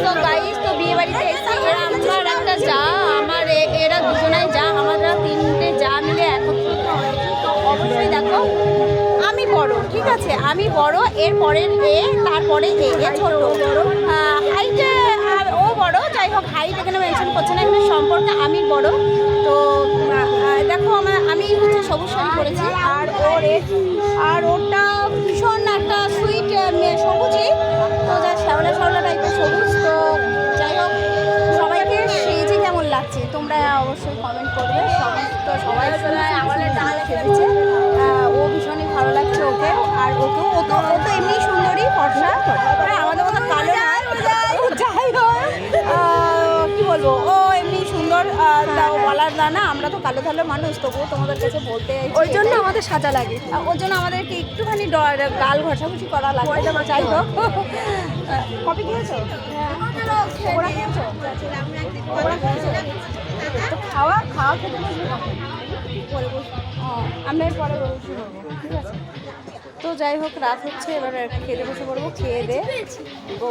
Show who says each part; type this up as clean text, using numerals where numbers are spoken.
Speaker 1: তো গাইস, তো বিয়ে বাড়িতে এসেছি। আমার একটা যা, আমার এরা দুজনাই যা, আমরা তিনটে যা মিলে একত্রিত হয়েছি। তো অবশ্যই দেখো আমি বড়, ঠিক আছে, আমি বড়, এর পরের এ, তারপরে এ ছোট, হাইটে ও বড়, যাই হোক হাইট এখানে মেনশন করছে না, এখানে সম্পর্কে আমি বড়। তো দেখো আমি হচ্ছে সবুজ শাড়ি পরেছি, আর ওটা ভীষণ একটা সুইট সবুজই, তো যা শ্যাওলা শ্যাওলা টাইপের সবুজ। তো যাই হোক সবাইকে সেজে কেমন লাগছে তোমরা অবশ্যই কমেন্ট করবে। সবাই সেজেছে, ও ভীষণই ভালো লাগছে ওকে, আর ও তো এমনি সুন্দরী ফর্সা, আমাদের মতো কালো না। যাই হোক কী বলবো, ও এমনি সুন্দর, তাও বলার না, আমরা তো কালো কালো মানুষ, তবুও তোমাদের কাছে বলতে, ওই জন্য আমাদের সাজা লাগে, ওর জন্য আমাদেরকে একটুখানি গাল ঘষাঘষি করা লাগে। যাই হোক কফি খেয়েছো? ওরা খেয়েছো? তো খাওয়া খেতে আমরা পরে বসে করবো, ঠিক আছে। তো যাই হোক রাত হচ্ছে, এবার খেতে বসে পড়বো, খেয়ে দে ও